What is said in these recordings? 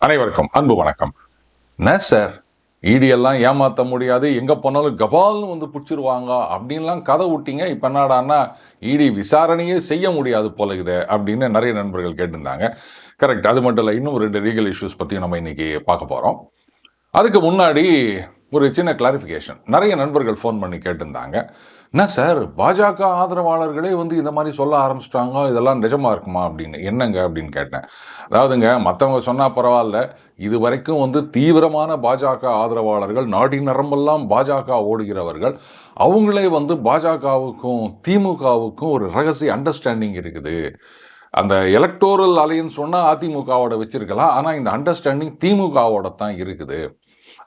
அனைவருக்கும் அன்பு வணக்கம். என்ன சார், ஈடியெல்லாம் ஏமாற்ற முடியாது, எங்கே போனாலும் கபால்னு வந்து பிடிச்சிருவாங்க அப்படின்லாம் கதை விட்டீங்க. இப்போ என்னடான்னா ஈடி விசாரணையே செய்ய முடியாது போல இது அப்படின்னு நிறைய நண்பர்கள் கேட்டிருந்தாங்க. கரெக்ட். அது மட்டும் இல்லை, இன்னும் 2 லீகல் இஷ்யூஸ் பற்றியும் நம்ம இன்னைக்கு பார்க்க போகிறோம். அதுக்கு முன்னாடி ஒரு சின்ன கிளாரிஃபிகேஷன். நிறைய நண்பர்கள் ஃபோன் பண்ணி கேட்டிருந்தாங்க, என்ன சார் பாஜக ஆதரவாளர்களே வந்து இந்த மாதிரி சொல்ல ஆரம்பிச்சிட்டாங்க, இதெல்லாம் நிஜமா இருக்குமா அப்படின்னு. என்னங்க அப்படின்னு கேட்டேன். அதாவதுங்க, மற்றவங்க சொன்னால் பரவாயில்ல, இது வரைக்கும் வந்து தீவிரமான பாஜக ஆதரவாளர்கள், நாடி நரம்பெல்லாம் பாஜக ஓடுகிறவர்கள், அவங்களே வந்து பாஜகவுக்கும் திமுகவுக்கும் ஒரு ரகசிய அண்டர்ஸ்டாண்டிங் இருக்குது. அந்த எலக்டோரல் அலையன்ஸ் சொன்னால் அதிமுகவோட வச்சிருக்கலாம், ஆனால் இந்த அண்டர்ஸ்டாண்டிங் திமுகவோட தான் இருக்குது.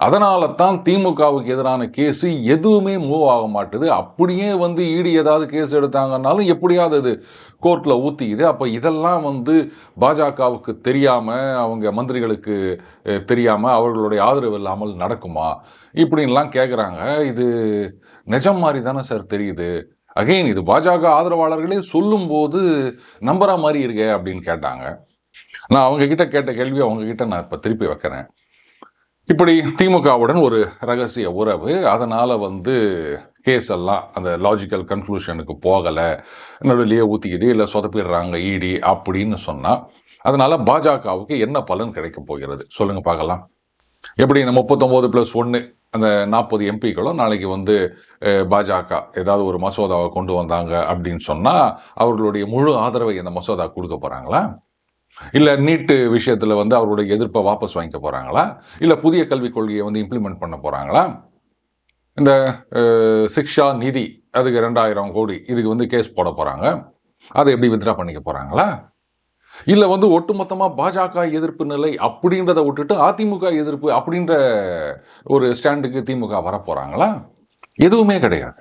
அதனால தான் திமுகவுக்கு எதிரான கேஸு எதுவுமே மூவ் ஆக மாட்டுது. அப்படியே வந்து ஈடி ஏதாவது கேஸ் எடுத்தாங்கன்னாலும் எப்படியாவது அது கோர்ட்டில் ஊற்றிக்குது. அப்போ இதெல்லாம் வந்து பாஜகவுக்கு தெரியாமல், அவங்க மந்திரிகளுக்கு தெரியாமல், அவர்களுடைய ஆதரவு இல்லாமல் நடக்குமா இப்படின்லாம் கேட்குறாங்க. இது நிஜம் மாதிரி தானே சார் தெரியுது. அகெயின் இது பாஜக ஆதரவாளர்களே சொல்லும்போது நம்புற மாதிரி இருக்கே அப்படின்னு கேட்டாங்க. நான் அவங்கக்கிட்ட கேட்ட கேள்வி அவங்கக்கிட்ட நான் இப்போ திருப்பி வைக்கிறேன். இப்படி திமுகவுடன் ஒரு ரகசிய உறவு, அதனால் வந்து கேஸ் எல்லாம் அந்த லாஜிக்கல் கன்க்ளூஷனுக்கு போகலை, நடுவிலேயே ஊற்றிக்கிது, இல்லை சொதப்பிடுறாங்க ஈடி அப்படின்னு சொன்னால், அதனால் பாஜகவுக்கு என்ன பலன் கிடைக்க போகிறது சொல்லுங்கள் பார்க்கலாம். எப்படி இந்த 39+1 அந்த 40 எம்பிக்களும் நாளைக்கு வந்து பாஜக ஏதாவது ஒரு மசோதாவை கொண்டு வந்தாங்க அப்படின்னு சொன்னால் அவர்களுடைய முழு ஆதரவை இந்த மசோதா கொடுக்க போகிறாங்களா? இல்லை நீட்டு விஷயத்தில் வந்து அவருடைய எதிர்ப்பை வாபஸ் வாங்கிக்க போகிறாங்களா? இல்லை புதிய கல்விக் கொள்கையை வந்து இம்ப்ளிமெண்ட் பண்ண போகிறாங்களா? இந்த சிக்ஷா நிதி அதுக்கு 2000 கோடி இதுக்கு வந்து கேஸ் போட போகிறாங்க, அதை எப்படி வித்ட்ரா பண்ணிக்க போகிறாங்களா? இல்லை வந்து ஒட்டுமொத்தமாக பாஜக எதிர்ப்பு நிலை அப்படின்றத விட்டுட்டு அதிமுக எதிர்ப்பு அப்படின்ற ஒரு ஸ்டாண்டுக்கு திமுக வரப்போகிறாங்களா? எதுவுமே கிடையாது.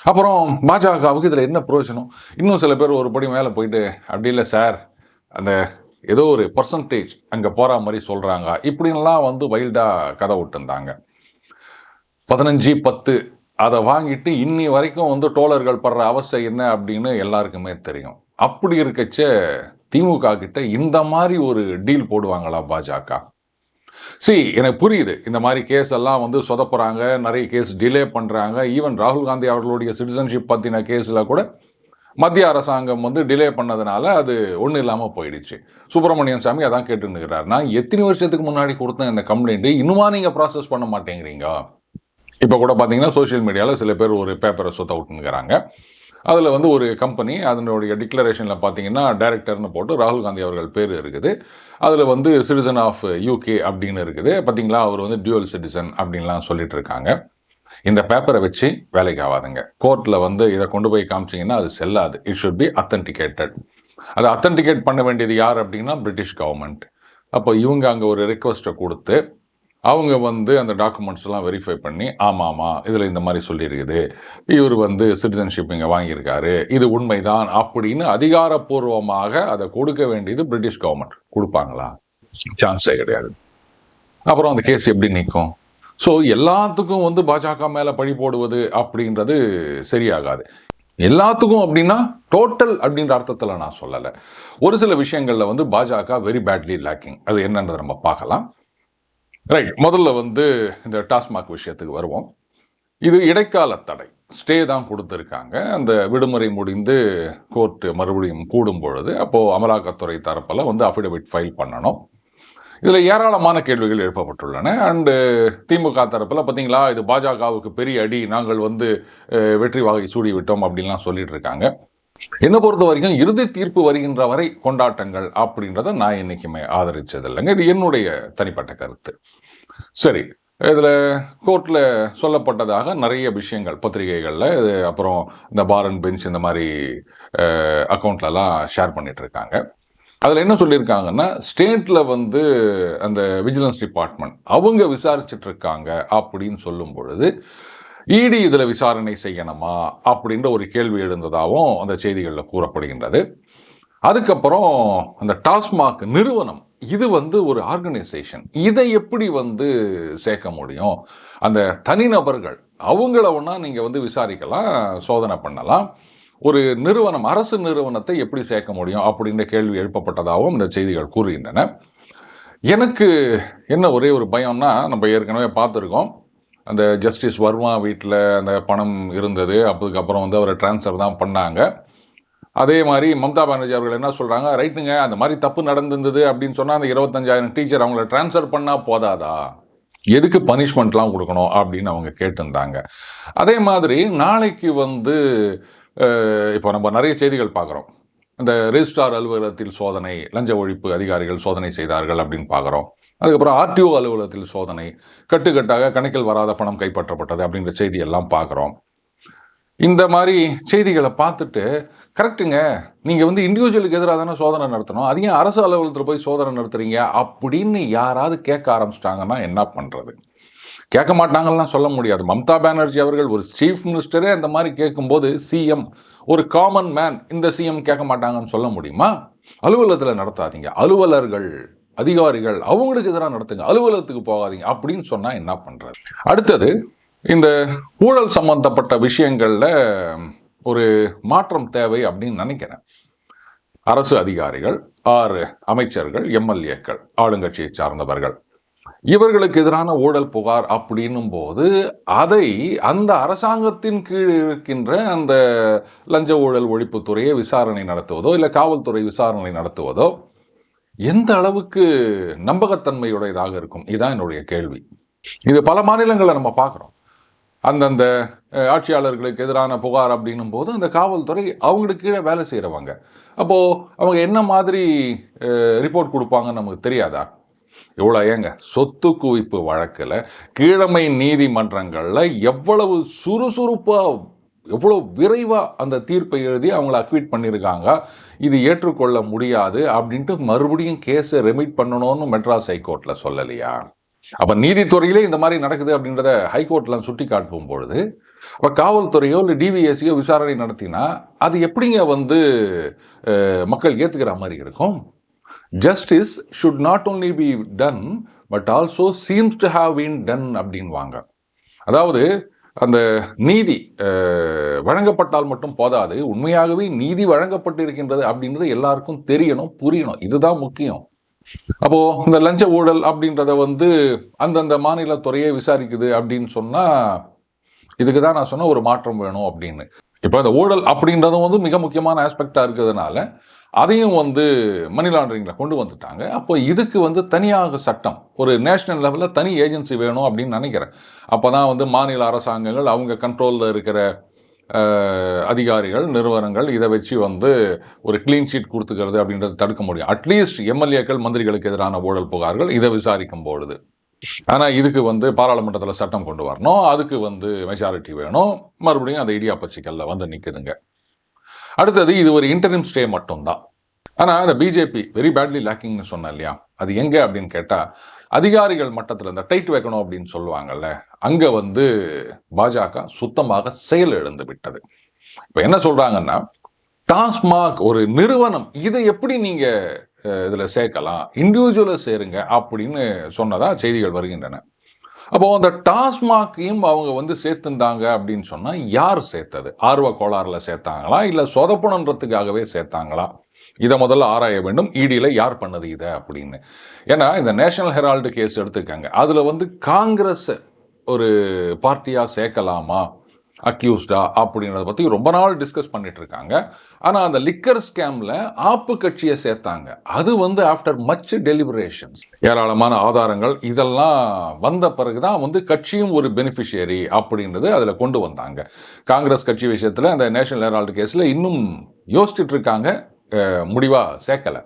அப்புறம் பாஜகவுக்கு இதில் என்ன பிரயோஜனம்? இன்னும் சில பேர் ஒரு படி மேலே போயிட்டு, அப்படி இல்லை சார், அந்த ஏதோ ஒரு பர்சன்டேஜ் அங்கே போகிற மாதிரி சொல்கிறாங்க இப்படின்லாம் வந்து வைல்டாக கதை விட்டுருந்தாங்க. 15-10 அதை வாங்கிட்டு இன்னி வரைக்கும் வந்து டோலர்கள் படுற அவஸ்தை என்ன அப்படின்னு எல்லாருக்குமே தெரியும். அப்படி இருக்கச்ச திமுக கிட்ட இந்த மாதிரி ஒரு டீல் போடுவாங்களா பாஜக? எனக்கு புரியுது, இந்த மாதிரி கேஸ் எல்லாம் வந்து சொதப்புறாங்க, நிறைய கேஸ் டிலே பண்ணுறாங்க. ஈவன் ராகுல் காந்தி அவர்களுடைய சிட்டிசன்ஷிப் பற்றின கேஸில் கூட மத்திய அரசாங்கம் வந்து டிலே பண்ணதுனால அது ஒன்றும் இல்லாமல் போயிடுச்சு. சுப்பிரமணியன் சாமி அதான் கேட்டுன்னுக்கிறார், நான் எத்தனை வருஷத்துக்கு முன்னாடி கொடுத்தேன் இந்த கம்ப்ளைண்ட்டு, இன்னுமா நீங்கள் ப்ராசஸ் பண்ண மாட்டேங்கிறீங்க? இப்போ கூட பார்த்தீங்கன்னா சோஷியல் மீடியாவில் சில பேர் ஒரு பேப்பரை சொத்த விட்டுனுக்கிறாங்க. அதில் வந்து ஒரு கம்பெனி அதனுடைய டிக்ளரேஷனில் பார்த்தீங்கன்னா டைரக்டர்னு போட்டு ராகுல் காந்தி அவர்கள் பேர் இருக்குது. அதில் வந்து சிட்டிசன் ஆஃப் யூகே அப்படின்னு இருக்குது. பார்த்தீங்களா, அவர் வந்து டியூவல் சிட்டிசன் அப்படின்லாம் சொல்லிட்டு இருக்காங்க. இந்த பேப்பரை வச்சு வேலைக்கு ஆகாதுங்க. கோர்ட்டில் வந்து இதை கொண்டு போய் காமிச்சிங்கன்னா அது செல்லாது. It should be authenticated. அதை அத்தன்டிகேட் பண்ண வேண்டியது யார் அப்படின்னா பிரிட்டிஷ் கவர்மெண்ட். அப்போ இவங்க அங்கே ஒரு ரெக்வஸ்ட்டை கொடுத்து அவங்க வந்து அந்த டாக்குமெண்ட்ஸ்லாம் வெரிஃபை பண்ணி, ஆமாம் இதில் இந்த மாதிரி சொல்லியிருக்குது, இவர் வந்து சிட்டிசன்ஷிப் இங்கே வாங்கியிருக்காரு, இது உண்மைதான் அப்படின்னு அதிகாரப்பூர்வமாக அதை கொடுக்க வேண்டியது பிரிட்டிஷ் கவர்மெண்ட். கொடுப்பாங்களா? சான்ஸே கிடையாது. அப்புறம் அந்த கேஸ் எப்படி நிற்கும்? ஸோ எல்லாத்துக்கும் வந்து பாஜக மேலே பழி போடுவது அப்படின்றது சரியாகாது. எல்லாத்துக்கும் அப்படின்னா டோட்டல் அப்படின்ற அர்த்தத்தில் நான் சொல்லலை. ஒரு சில விஷயங்களில் வந்து பாஜக வெரி பேட்லி லேக்கிங். அது என்னன்றதை நம்ம பார்க்கலாம். ரைட், முதல்ல வந்து இந்த டாஸ்மாக் விஷயத்துக்கு வருவோம். இது இடைக்கால தடை, ஸ்டே தான் கொடுத்துருக்காங்க. அந்த விடுமுறை முடிந்து கோர்ட்டு மறுபடியும் கூடும் பொழுது அப்போது அமலாக்கத்துறை தரப்பில் வந்து அஃபிடவிட் ஃபைல் பண்ணணும். இதில் ஏராளமான கேள்விகள் எழுப்பப்பட்டுள்ளன. அண்டு திமுக தரப்பில் பார்த்தீங்களா, இது பாஜகவுக்கு பெரிய அடி, நாங்கள் வந்து வெற்றி வாகை சூடி விட்டோம் அப்படின்லாம் சொல்லிட்டு இருக்காங்க. என்னை பொறுத்த வரைக்கும் இறுதி தீர்ப்பு வருகின்ற வரை கொண்டாட்டங்கள் அப்படின்றத நான் என்றைக்குமே ஆதரிச்சது இல்லைங்க. இது என்னுடைய தனிப்பட்ட கருத்து. சரி, இதில் கோர்ட்டில் சொல்லப்பட்டதாக நிறைய விஷயங்கள் பத்திரிகைகளில் இது அப்புறம் இந்த பார் அண்ட் பெஞ்ச் இந்த மாதிரி அக்கௌண்ட்லலாம் ஷேர் பண்ணிட்டு இருக்காங்க. அதில் என்ன சொல்லியிருக்காங்கன்னா, ஸ்டேட்டில் வந்து அந்த விஜிலன்ஸ் டிபார்ட்மெண்ட் அவங்க விசாரிச்சுட்டு இருக்காங்க அப்படின்னு சொல்லும் பொழுது இடி இதில் விசாரணை செய்யணுமா அப்படின்ற ஒரு கேள்வி எழுந்ததாகவும் அந்த செய்திகளில் கூறப்படுகின்றது. அதுக்கப்புறம் அந்த டாஸ்மாக் நிறுவனம் இது வந்து ஒரு ஆர்கனைசேஷன், இதை எப்படி வந்து சேர்க்க முடியும்? அந்த தனிநபர்கள் அவங்கள ஒன்றா நீங்கள் வந்து விசாரிக்கலாம், சோதனை பண்ணலாம். ஒரு நிறுவனம், அரசு நிறுவனத்தை எப்படி சேர்க்க முடியும் அப்படின்ற கேள்வி எழுப்பப்பட்டதாகவும் இந்த செய்திகள் கூறுகின்றன. எனக்கு என்ன ஒரே ஒரு பயம்னா, நம்ம ஏற்கனவே பார்த்துருக்கோம், அந்த ஜஸ்டிஸ் வர்மா வீட்டில் அந்த பணம் இருந்தது, அதுக்கப்புறம் வந்து அவரை டிரான்ஸ்ஃபர் தான் பண்ணாங்க. அதே மாதிரி மம்தா பானர்ஜி அவர்கள் என்ன சொல்கிறாங்க, ரைட்டுங்க அந்த மாதிரி தப்பு நடந்திருந்தது அப்படின்னு சொன்னால் அந்த 25,000 டீச்சர் அவங்கள டிரான்ஸ்ஃபர் பண்ணால் போதாதா, எதுக்கு பனிஷ்மெண்ட்லாம் கொடுக்கணும் அப்படின்னு அவங்க கேட்டிருந்தாங்க. அதே மாதிரி நாளைக்கு வந்து இப்போ நம்ம நிறைய செய்திகள் பார்க்குறோம், இந்த ரெஜிஸ்ட்ரார் அலுவலகத்தில் சோதனை, லஞ்ச ஒழிப்பு அதிகாரிகள் சோதனை செய்தார்கள் அப்படின்னு பார்க்குறோம். அதுக்கப்புறம் ஆர்டிஓ அலுவலகத்தில் சோதனை, கட்டுக்கட்டாக கணக்கில் வராத பணம் கைப்பற்றப்பட்டது அப்படின்ற செய்தியெல்லாம் பார்க்குறோம். இந்த மாதிரி செய்திகளை பார்த்துட்டு, கரெக்டுங்க, நீங்கள் வந்து இண்டிவிஜுவலுக்கு எதிராக தானே சோதனை நடத்தணும், அது ஏன் அரசு அலுவலகத்தில் போய் சோதனை நடத்துறீங்க அப்படின்னு யாராவது கேட்க ஆரம்பிச்சிட்டாங்கன்னா என்ன பண்ணுறது? கேட்க மாட்டாங்கலாம் சொல்ல முடியாது. மம்தா பானர்ஜி அவர்கள் ஒரு சீஃப் மினிஸ்டரே அந்த மாதிரி கேட்கும்போது, சிஎம் ஒரு காமன் மேன் இந்த சிஎம் கேட்க மாட்டாங்கன்னு சொல்ல முடியுமா? அலுவலகத்தில் நடத்தாதீங்க, அலுவலர்கள் அதிகாரிகள் அவங்களுக்கு எதிராக நடத்துங்க, அலுவலகத்துக்கு போகாதீங்க அப்படின்னு சொன்னால் என்ன பண்ணுறது? அடுத்தது, இந்த ஊழல் சம்பந்தப்பட்ட விஷயங்களில் ஒரு மாற்றம் தேவை அப்படின்னு நினைக்கிறேன். அரசு அதிகாரிகள், 6 அமைச்சர்கள், எம்எல்ஏக்கள், ஆளுங்கட்சியை சார்ந்தவர்கள், இவர்களுக்கு எதிரான ஊழல் புகார் அப்படின்னும் போது அதை அந்த அரசாங்கத்தின் கீழ் இருக்கின்ற அந்த லஞ்ச ஊழல் ஒழிப்புத்துறையை விசாரணை நடத்துவதோ இல்லை காவல்துறை விசாரணை நடத்துவதோ எந்த அளவுக்கு நம்பகத்தன்மையுடையதாக இருக்கும்? இதுதான் என்னுடைய கேள்வி. இது பல மாநிலங்களில் நம்ம பார்க்குறோம். அந்தந்த ஆட்சியாளர்களுக்கு எதிரான புகார் அப்படின்னும் போது அந்த காவல்துறை அவங்களுக்கு கீழே வேலை செய்கிறவங்க, அப்போது அவங்க என்ன மாதிரி ரிப்போர்ட் கொடுப்பாங்கன்னு நமக்கு தெரியாதா? எவ்வளோ ஏங்க சொத்து குவிப்பு வழக்கில் கீழமை நீதிமன்றங்களில் எவ்வளவு சுறுசுறுப்பாக, எவ்வளோ விரைவாக அந்த தீர்ப்பை எழுதி அவங்கள அக்விட் பண்ணியிருக்காங்க. இது ஏற்றுக்கொள்ள முடியாது அப்படின்ட்டு மறுபடியும் கேஸை ரெமிட் பண்ணணும்னு மெட்ராஸ் ஹைகோர்ட்டில் சொல்லலையா? அப்போ நீதித்துறையிலே இந்த மாதிரி நடக்குது அப்படின்றத ஹைகோர்ட்டில் சுட்டி காட்டும் பொழுது, அப்போ காவல்துறையோ இல்லை டிவிஎஸ்சியோ விசாரணை நடத்தினா அது எப்படிங்க வந்து மக்கள் ஏற்றுக்கிற மாதிரி இருக்கும்? Justice should not only be done but also seems to have been done அப்படின்வாங்க. அதாவது அந்த நீதி வழங்கப்பட்டால் மட்டும் போதாது, உண்மையாகவே நீதி வழங்கப்பட்டிருக்கின்றது அப்படின்றது எல்லாருக்கும் தெரியணும், புரியணும். இதுதான் முக்கியம். அப்போ இந்த லஞ்ச ஊழல் அப்படின்றத வந்து அந்தந்த மாநிலத்துறையே விசாரிக்குது அப்படின்னு சொன்னா, இதுக்கு தான் நான் சொன்ன ஒரு மாற்றம் வேணும் அப்படின்னு. இப்போ இந்த ஊழல் அப்படின்றதும் வந்து மிக முக்கியமான ஆஸ்பெக்டா இருக்கிறதுனால அதையும் வந்து மணி லாண்டரிங்கில் கொண்டு வந்துட்டாங்க. அப்போ இதுக்கு வந்து தனியாக சட்டம், ஒரு நேஷனல் லெவலில் தனி ஏஜென்சி வேணும் அப்படின்னு நினைக்கிறேன். அப்போ தான் வந்து மாநில அரசாங்கங்கள் அவங்க கண்ட்ரோலில் இருக்கிற அதிகாரிகள், நிறுவனங்கள் இதை வச்சு வந்து ஒரு க்ளீன் ஷீட் கொடுத்துக்கிறது அப்படின்றத தடுக்க முடியும். அட்லீஸ்ட் எம்எல்ஏக்கள், மந்திரிகளுக்கு எதிரான ஊழல் புகார்கள் இதை விசாரிக்கும் பொழுது. ஆனால் இதுக்கு வந்து பாராளுமன்றத்தில் சட்டம் கொண்டு வரணும், அதுக்கு வந்து மெஜாரிட்டி வேணும், மறுபடியும் அந்த இடியாப்ப சிக்கலில் வந்து நிற்குதுங்க. அடுத்தது, இது ஒரு இன்டரிம் ஸ்டே மட்டும்தான். ஆனால் இந்த பிஜேபி வெரி பேட்லி லேக்கிங்னு சொன்னேன் இல்லையா, அது எங்கே அப்படின்னு கேட்டால் அதிகாரிகள் மட்டத்தில் இந்த டைட் வைக்கணும் அப்படின்னு சொல்லுவாங்கல்ல, அங்கே வந்து பாஜக சுத்தமாக செயல் இழந்து விட்டது. இப்போ என்ன சொல்கிறாங்கன்னா, டாஸ்மாக் ஒரு நிறுவனம், இதை எப்படி நீங்கள் இதில் சேர்க்கலாம், இண்டிவிஜுவலை சேருங்க அப்படின்னு சொன்னதா செய்திகள் வருகின்றன. அப்போ அந்த டாஸ்மாகையும் அவங்க வந்து சேர்த்துந்தாங்க அப்படின்னு சொன்னால் யார் சேர்த்தது? ஆர்வ கோளாறுல சேர்த்தாங்களா இல்லை சொதப்பணுன்றதுக்காகவே சேர்த்தாங்களா? இதை முதல்ல ஆராய வேண்டும். இடியில் யார் பண்ணது இதை அப்படின்னு. ஏன்னா இந்த நேஷனல் ஹெரால்டு கேஸ் எடுத்துக்காங்க, அதில் வந்து காங்கிரஸ் ஒரு பார்ட்டியாக சேர்க்கலாமா அக்யூஸ்டா அப்படின்றத பற்றி ரொம்ப நாள் டிஸ்கஸ் பண்ணிட்டு இருக்காங்க. ஆனால் அந்த லிக்கர் ஸ்கேமில் ஆப்பு கட்சியை சேர்த்தாங்க. அது வந்து ஆஃப்டர் மச் டெலிபரேஷன்ஸ், ஏராளமான ஆதாரங்கள் இதெல்லாம் வந்த பிறகு தான் வந்து கட்சியும் ஒரு பெனிஃபிஷியரி அப்படின்றது அதில் கொண்டு வந்தாங்க. காங்கிரஸ் கட்சி விஷயத்தில் அந்த நேஷனல் ஹெரால்டு கேஸில் இன்னும் யோசிச்சுட்டு இருக்காங்க, முடிவாக சேர்க்கலை.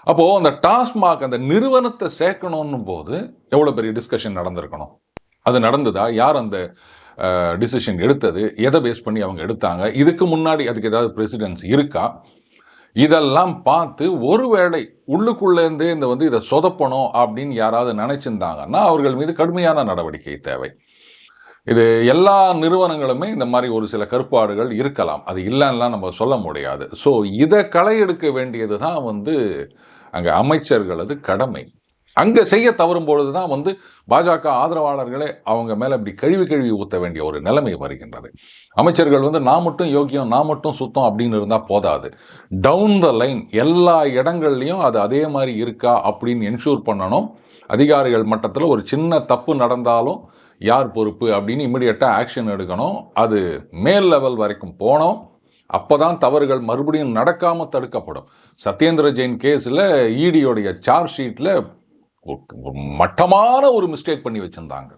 அப்போது அந்த டாஸ்மாக் அந்த நிறுவனத்தை சேர்க்கணும் போது எவ்வளோ பெரிய டிஸ்கஷன் நடந்திருக்கணும்? அது நடந்ததா? யார் அந்த டிசிஷன் எடுத்தது? எதை பேஸ் பண்ணி அவங்க எடுத்தாங்க? இதுக்கு முன்னாடி அதுக்கு ஏதாவது பிரசிடென்ஸ் இருக்கா? இதெல்லாம் பார்த்து ஒருவேளை உள்ளுக்குள்ளேருந்தே இந்த வந்து இதை சொதப்பணும் அப்படின்னு யாராவது நினைச்சிருந்தாங்கன்னா அவர்கள் மீது கடுமையான நடவடிக்கை தேவை. இது எல்லா நிறுவனங்களுமே இந்த மாதிரி ஒரு சில கருப்பாடுகள் இருக்கலாம், அது இல்லைன்னா நம்ம சொல்ல முடியாது. ஸோ இதை களை எடுக்க வேண்டியது தான் வந்து அங்கே அமைச்சர்களது கடமை. அங்கே செய்ய தவறும் பொழுது தான் வந்து பாஜக ஆதரவாளர்களே அவங்க மேலே இப்படி கழுவி ஊற்ற வேண்டிய ஒரு நிலைமை வருகின்றது. அமைச்சர்கள் வந்து நான் மட்டும் யோக்கியம், நான் மட்டும் சுத்தம் அப்படின்னு இருந்தால் போதாது. டவுன் த லைன் எல்லா இடங்கள்லையும் அது அதே மாதிரி இருக்கா அப்படின்னு என்ஷூர் பண்ணணும். அதிகாரிகள் மட்டத்தில் ஒரு சின்ன தப்பு நடந்தாலும் யார் பொறுப்பு அப்படின்னு இமிடியேட்டாக ஆக்ஷன் எடுக்கணும். அது மேல் லெவல் வரைக்கும் போனோம். அப்போ தான் தவறுகள் மறுபடியும் நடக்காமல் தடுக்கப்படும். சத்யேந்திர ஜெயின் கேஸில் இடியோடைய சார்ஜ் ஷீட்டில் மட்டமான ஒரு மிஸ்டேக் பண்ணி வச்சுருந்தாங்க.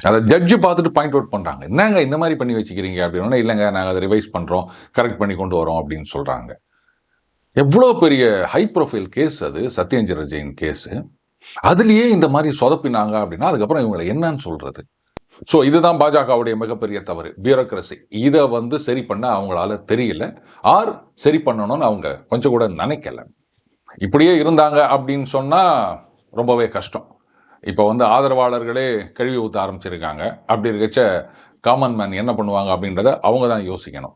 அதை ஜட்ஜு பார்த்துட்டு பாயிண்ட் அவுட் பண்ணுறாங்க. என்னங்க இந்த மாதிரி பண்ணி வச்சுக்கிறீங்க அப்படின்னா, இல்லைங்க நாங்கள் அதை ரிவைஸ் பண்ணுறோம், கரெக்ட் பண்ணி கொண்டு வரோம் அப்படின்னு சொல்கிறாங்க. எவ்வளோ பெரிய ஹை ப்ரொஃபைல் கேஸ் அது சத்யேந்திர ஜெயின் கேஸு. அதுலேயே இந்த மாதிரி சொதப்பினாங்க அப்படின்னா அதுக்கப்புறம் இவங்களை என்னன்னு சொல்கிறது? ஸோ இதுதான் பாஜகவுடைய மிகப்பெரிய தவறு, பியூரோக்ரசி. இதை வந்து சரி பண்ண அவங்களால தெரியல, ஆர் சரி பண்ணணும்னு அவங்க கொஞ்சம் கூட நினைக்கல. இப்படியே இருந்தாங்க அப்படின்னு சொன்னால் ரொம்பவே கஷ்டம். இப்போ வந்து ஆதரவாளர்களே கழுவி ஊற்ற ஆரம்பிச்சிருக்காங்க. அப்படி இருக்கச்ச காமன் மேன் என்ன பண்ணுவாங்க அப்படின்றத அவங்க தான் யோசிக்கணும்.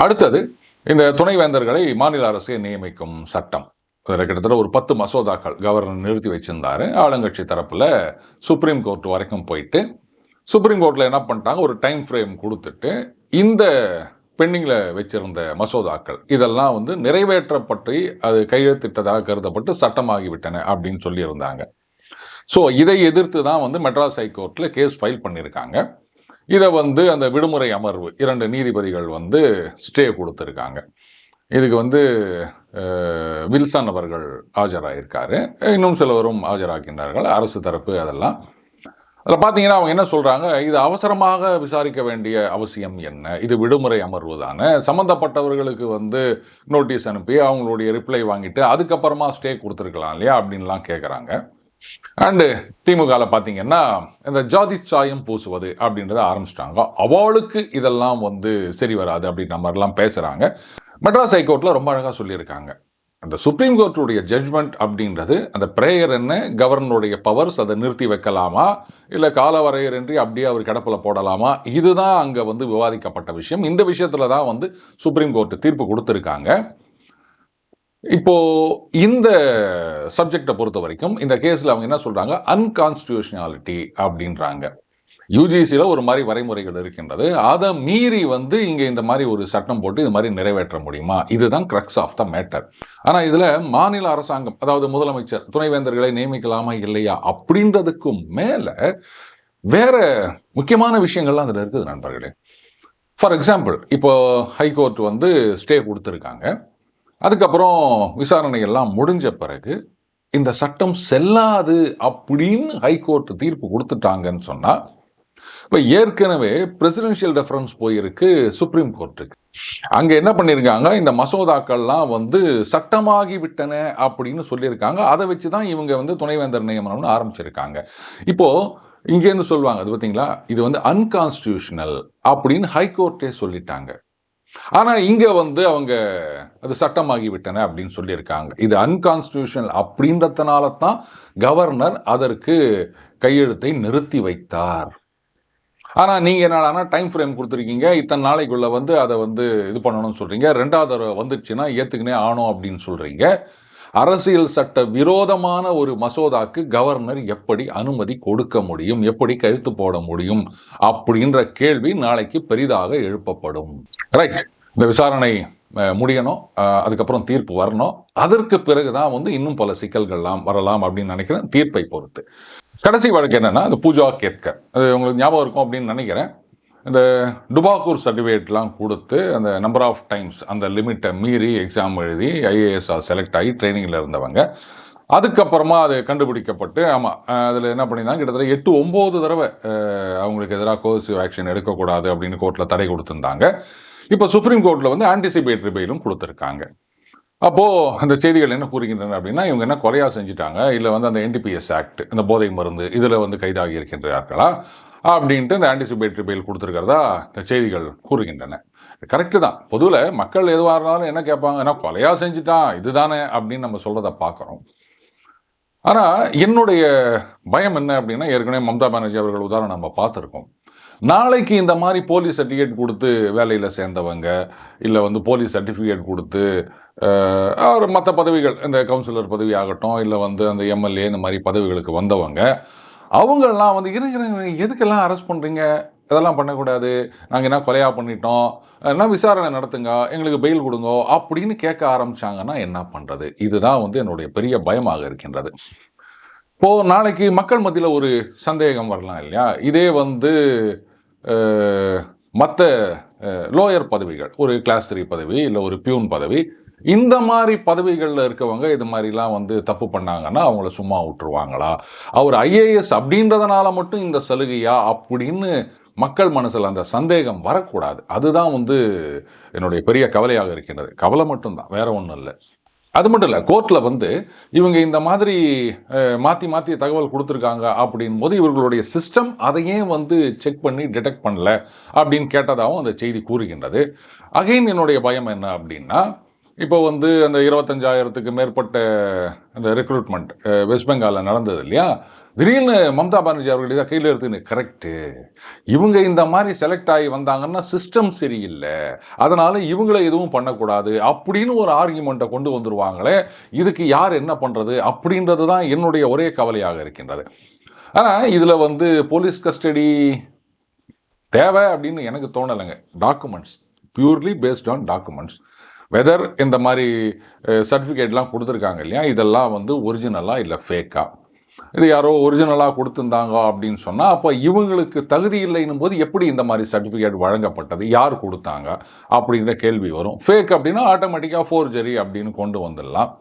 அடுத்தது இந்த துணைவேந்தர்களை மாநில அரசே நியமிக்கும் சட்டம். அதில் கிட்டத்தட்ட ஒரு 10 மசோதாக்கள் கவர்னர் நிறுத்தி வச்சிருந்தாரு. ஆளுங்கட்சி தரப்பில் சுப்ரீம் கோர்ட் வரைக்கும் போயிட்டு சுப்ரீம் கோர்ட்டில் என்ன பண்ணிட்டாங்க, ஒரு டைம் ஃப்ரேம் கொடுத்துட்டு இந்த பெண்டிங்கில் வச்சிருந்த மசோதாக்கள் இதெல்லாம் வந்து நிறைவேற்றப்பட்டு அது கையெழுத்திட்டதாக கருதப்பட்டு சட்டமாகிவிட்டன அப்படின்னு சொல்லியிருந்தாங்க. ஸோ இதை எதிர்த்து தான் வந்து மெட்ராஸ் ஹைகோர்ட்டில் கேஸ் ஃபைல் பண்ணியிருக்காங்க. இதை வந்து அந்த விடுமுறை அமர்வு 2 நீதிபதிகள் வந்து ஸ்டே கொடுத்துருக்காங்க. இதுக்கு வந்து வில்சன் அவர்கள் ஆஜராகியிருக்காரு, இன்னும் சிலவரும் ஆஜராகின்றார்கள், அரசு தரப்பு. அதெல்லாம் அதில் பார்த்தீங்கன்னா அவங்க என்ன சொல்கிறாங்க, இது அவசரமாக விசாரிக்க வேண்டிய அவசியம் என்ன, இது விடுமுறை அமர்வு தானே, சம்மந்தப்பட்டவர்களுக்கு வந்து நோட்டீஸ் அனுப்பி அவங்களுடைய ரிப்ளை வாங்கிட்டு அதுக்கப்புறமா ஸ்டே கொடுத்துருக்கலாம் இல்லையா அப்படின்லாம் கேட்குறாங்க. அண்டு திமுகவில் பார்த்தீங்கன்னா இந்த ஜாதி சாயம் பூசுவது அப்படின்றத ஆரம்பிச்சிட்டாங்க. அவளுக்கு இதெல்லாம் வந்து சரி வராது அப்படின்ற மாதிரிலாம் பேசுகிறாங்க. மெட்ராஸ் ஹைகோர்ட்டில் ரொம்ப அழகாக சொல்லியிருக்காங்க, அந்த சுப்ரீம் கோர்ட்டுடைய ஜட்ஜ்மெண்ட் அப்படின்றது அந்த பிரேயர் என்ன, கவர்னருடைய பவர்ஸ், அதை நிறுத்தி வைக்கலாமா இல்லை காலவரையறின்றி அப்படியே அவர் கிடப்பில் போடலாமா, இதுதான் அங்கே வந்து விவாதிக்கப்பட்ட விஷயம். இந்த விஷயத்தில் தான் வந்து சுப்ரீம் கோர்ட்டு தீர்ப்பு கொடுத்துருக்காங்க. இப்போ இந்த சப்ஜெக்டை பொறுத்த வரைக்கும் இந்த கேஸில் அவங்க என்ன சொல்கிறாங்க, அன்கான்ஸ்டியூஷனாலிட்டி அப்படின்றாங்க. யூஜிசியில் ஒரு மாதிரி வரைமுறைகள் இருக்கின்றது, அதை மீறி வந்து இங்கே இந்த மாதிரி ஒரு சட்டம் போட்டு இது மாதிரி நிறைவேற்ற முடியுமா, இதுதான் கிரக்ஸ் ஆஃப் த மேட்டர். ஆனால் இதில் மாநில அரசாங்கம், அதாவது முதலமைச்சர் துணைவேந்தர்களை நியமிக்கலாமா இல்லையா அப்படின்றதுக்கும் மேலே வேற முக்கியமான விஷயங்கள்லாம் அதில் இருக்குது நண்பர்களே. ஃபார் எக்ஸாம்பிள், இப்போ ஹைகோர்ட் வந்து ஸ்டே கொடுத்துருக்காங்க. அதுக்கப்புறம் விசாரணையெல்லாம் முடிஞ்ச பிறகு இந்த சட்டம் செல்லாது அப்படின்னு ஹைகோர்ட் தீர்ப்பு கொடுத்துட்டாங்கன்னு சொன்னால், இப்போ ஏற்கனவே பிரசிடென்ஷியல் ரெஃபரன்ஸ் போயிருக்கு சுப்ரீம் கோர்ட்டுக்கு. அங்கே என்ன பண்ணியிருக்காங்க, இந்த மசோதாக்கள்லாம் வந்து சட்டமாகி விட்டன அப்படின்னு சொல்லியிருக்காங்க. அதை வச்சு தான் இவங்க வந்து துணைவேந்தர் நியமனம்னு ஆரம்பிச்சிருக்காங்க. இப்போது இங்கேருந்து சொல்லுவாங்க, அது பார்த்தீங்களா, இது வந்து அன்கான்ஸ்டியூஷனல் அப்படின்னு ஹைகோர்ட்டே சொல்லிட்டாங்க. ஆனால் இங்கே வந்து அவங்க அது சட்டமாகி விட்டன அப்படின்னு சொல்லியிருக்காங்க. இது அன்கான்ஸ்டியூஷனல் அப்படின்றதுனால தான் கவர்னர் அதற்கு கையெழுத்தை நிறுத்தி வைத்தார். ஆனால் நீங்கள் என்னன்னா டைம் ஃப்ரேம் கொடுத்துருக்கீங்க, இத்தனை நாளைக்குள்ளே வந்து அதை வந்து இது பண்ணணும்னு சொல்கிறீங்க, 2வது தடவை வந்துடுச்சுன்னா ஏற்றுக்கினே ஆனோம் அப்படின்னு சொல்கிறீங்க. அரசியல் சட்ட விரோதமான ஒரு மசோதாக்கு கவர்னர் எப்படி அனுமதி கொடுக்க முடியும், எப்படி கழுத்து போட முடியும் அப்படின்ற கேள்வி நாளைக்கு பெரிதாக எழுப்பப்படும். ரைட், இந்த விசாரணை முடியணும், அதுக்கப்புறம் தீர்ப்பு வரணும். அதற்கு பிறகுதான் வந்து இன்னும் பல சிக்கல்கள்லாம் வரலாம் அப்படின்னு நினைக்கிறேன், தீர்ப்பை பொறுத்து. கடைசி வழக்கு என்னன்னா, இந்த பூஜா கேத்கர், அது உங்களுக்கு ஞாபகம் இருக்கும் அப்படின்னு நினைக்கிறேன். இந்த டுபாக்கூர் சர்டிஃபிகேட்லாம் கொடுத்து அந்த நம்பர் ஆஃப் டைம்ஸ் அந்த லிமிட்டை மீறி எக்ஸாம் எழுதி ஐஏஎஸ் செலக்ட் ஆகி ட்ரைனிங்கில் இருந்தவங்க. அதுக்கப்புறமா அது கண்டுபிடிக்கப்பட்டு, ஆமாம், அதில் என்ன பண்ணியிருந்தாங்க, கிட்டத்தட்ட 8-9 தடவை அவங்களுக்கு எதிராக கோர்சிவ் ஆக்ஷன் எடுக்கக்கூடாது அப்படின்னு கோர்ட்டில் தடை கொடுத்துருந்தாங்க. இப்போ சுப்ரீம் கோர்ட்டில் வந்து ஆன்டிசிபேட்டரி பெயிலும் கொடுத்துருக்காங்க. அப்போது அந்த செய்திகள் என்ன கூறுகின்றன அப்படின்னா, இவங்க என்ன கொலையாக செஞ்சுட்டாங்க, இல்லை வந்து அந்த NDPS ஆக்ட், இந்த போதை மருந்து இதில் வந்து கைதாகி இருக்கின்றார்களா அப்படின்ட்டு இந்த ஆன்டிசிபேட்டரி பெயில் கொடுத்துருக்கிறதா இந்த செய்திகள் கூறுகின்றன. கரெக்டு தான். பொதுவில் மக்கள் எதுவாக இருந்தாலும் என்ன கேட்பாங்க, ஏன்னா கொலையாக செஞ்சுட்டான் இதுதானே அப்படின்னு நம்ம சொல்கிறத பார்க்குறோம். ஆனால் என்னுடைய பயம் என்ன அப்படின்னா, ஏற்கனவே மம்தா பானர்ஜி அவர்கள் உதாரணம் நம்ம பார்த்துருக்கோம். நாளைக்கு இந்த மாதிரி போலீஸ் சர்டிஃபிகேட் கொடுத்து வேலையில் சேர்ந்தவங்க, இல்லை வந்து போலீஸ் சர்டிஃபிகேட் கொடுத்து ஒரு மற்ற பதவிகள் இந்த கவுன்சிலர் பதவி ஆகட்டும், இல்லை வந்து அந்த எம்எல்ஏ இந்த மாதிரி பதவிகளுக்கு வந்தவங்க, அவங்கெல்லாம் வந்து இருங்க எதுக்கெல்லாம் அரெஸ்ட் பண்ணுறீங்க, இதெல்லாம் பண்ணக்கூடாது, நாங்கள் என்ன கொலையா பண்ணிட்டோம், என்ன விசாரணை நடத்துங்க, எங்களுக்கு பெயில் கொடுங்க அப்படின்னு கேட்க ஆரம்பிச்சாங்கன்னா என்ன பண்ணுறது? இதுதான் வந்து என்னுடைய பெரிய பயமாக இருக்கின்றது. இப்போது நாளைக்கு மக்கள் மத்தியில் ஒரு சந்தேகம் வரலாம் இல்லையா? இதே வந்து மற்ற லோயர் பதவிகள், ஒரு கிளாஸ் 3 பதவி, இல்லை ஒரு பியூன் பதவி, இந்த மாதிரி பதவிகளில் இருக்கவங்க இது மாதிரிலாம் வந்து தப்பு பண்ணாங்கன்னா அவங்கள சும்மா விட்டுருவாங்களா? அவர் ஐஏஎஸ் அப்படின்றதுனால மட்டும் இந்த சலுகையா அப்படின்னு மக்கள் மனசில் அந்த சந்தேகம் வரக்கூடாது. அதுதான் வந்து என்னுடைய பெரிய கவலையாக இருக்கின்றது. கவலை மட்டும்தான், வேற ஒன்றும் இல்லை. அது மட்டும் இல்லை, கோர்ட்டில் வந்து இவங்க இந்த மாதிரி மாற்றி மாற்றி தகவல் கொடுத்துருக்காங்க அப்படின் போது இவர்களுடைய சிஸ்டம் அதையே வந்து செக் பண்ணி டிடெக்ட் பண்ணல அப்படின்னு கேட்டதாகவும் அந்த செய்தி கூறுகின்றது. அகைன் என்னுடைய பயம் என்ன அப்படின்னா, இப்போ வந்து அந்த 25,000க்கு மேற்பட்ட அந்த ரெக்ரூட்மெண்ட் வெஸ்ட் பெங்காலில் நடந்தது இல்லையா? திடீர்னு மம்தா பானர்ஜி அவர்கள் இதை கையில் எடுத்துன்னு கரெக்டு, இவங்க இந்த மாதிரி செலக்ட் ஆகி வந்தாங்கன்னா சிஸ்டம் சரியில்லை, அதனால இவங்கள எதுவும் பண்ணக்கூடாது அப்படின்னு ஒரு ஆர்கியூமெண்ட்டை கொண்டு வந்துருவாங்களே, இதுக்கு யார் என்ன பண்ணுறது அப்படின்றது தான் என்னுடைய ஒரே கவலையாக இருக்கின்றது. ஆனால் இதில் வந்து போலீஸ் கஸ்டடி தேவை அப்படின்னு எனக்கு தோணலைங்க. Documents, purely based on documents, whether இந்த மாதிரி சர்டிஃபிகேட்லாம் கொடுத்துருக்காங்க இல்லையா, இதெல்லாம் வந்து ஒரிஜினலாக இல்லை ஃபேக்கா, இது யாரோ ஒரிஜினலாக கொடுத்துருந்தாங்க அப்படின்னு சொன்னால் அப்போ இவங்களுக்கு தகுதி இல்லைன்னும் போது எப்படி இந்த மாதிரி சர்டிஃபிகேட் வழங்கப்பட்டது, யார் கொடுத்தாங்க அப்படின்ற கேள்வி வரும். ஃபேக் அப்படின்னா ஆட்டோமேட்டிக்காக ஃபோர்ஜரி அப்படின்னு கொண்டு வந்துடலாம்.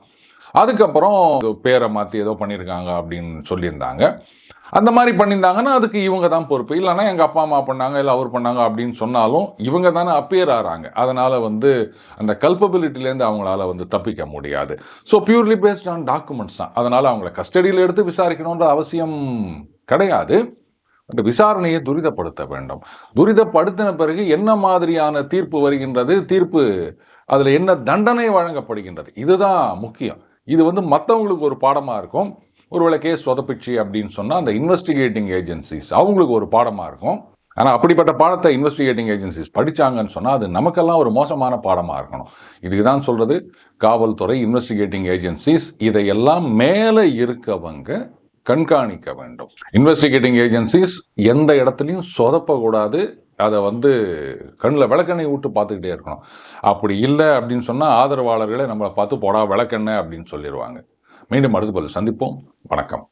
அதுக்கப்புறம் பேரை மாற்றி ஏதோ பண்ணியிருக்காங்க அப்படின்னு சொல்லியிருந்தாங்க. அந்த மாதிரி பண்ணியிருந்தாங்கன்னா அதுக்கு இவங்க தான் பொறுப்பு. இல்லைன்னா எங்கள் அப்பா அம்மா பண்ணாங்க, இல்லை அவர் பண்ணாங்க அப்படின்னு சொன்னாலும் இவங்க தானே அப்பியர் ஆகிறாங்க. அதனால் வந்து அந்த கல்பபிலிட்டிலேருந்து அவங்களால வந்து தப்பிக்க முடியாது. So purely based on documents தான். அதனால் அவங்கள கஸ்டடியில் எடுத்து விசாரிக்கணுன்ற அவசியம் கிடையாது. பட் விசாரணையை துரிதப்படுத்த வேண்டும். துரிதப்படுத்தின பிறகு என்ன மாதிரியான தீர்ப்பு வருகின்றது, தீர்ப்பு அதில் என்ன தண்டனை வழங்கப்படுகின்றது, இதுதான் முக்கியம். இது வந்து மற்றவங்களுக்கு ஒரு பாடமாக இருக்கும். ஒருவேளை கேஸ் சொதப்பிச்சு அப்படின்னு சொன்னால் அந்த இன்வெஸ்டிகேட்டிங் ஏஜென்சிஸ் அவங்களுக்கு ஒரு பாடமாக இருக்கும். ஆனால் அப்படிப்பட்ட பாடத்தை இன்வெஸ்டிகேட்டிங் ஏஜென்சிஸ் படித்தாங்கன்னு சொன்னால் அது நமக்கெல்லாம் ஒரு மோசமான பாடமாக இருக்கணும். இதுக்கு தான் சொல்கிறது, காவல்துறை, இன்வெஸ்டிகேட்டிங் ஏஜென்சிஸ் இதையெல்லாம் மேலே இருக்கவங்க கண்காணிக்க வேண்டும். இன்வெஸ்டிகேட்டிங் ஏஜென்சிஸ் எந்த இடத்துலையும் சொதப்பக்கூடாது. அதை வந்து கண்ணில் விளக்கெண்ணெய் விட்டு பார்த்துக்கிட்டே இருக்கணும். அப்படி இல்லை அப்படின்னு சொன்னால் ஆதரவாளர்களே நம்மளை பார்த்து போடா விளக்கெண்ணெய் அப்படின்னு சொல்லிடுவாங்க. மீண்டும் அடுத்த பதில் சந்திப்போம். வணக்கம்.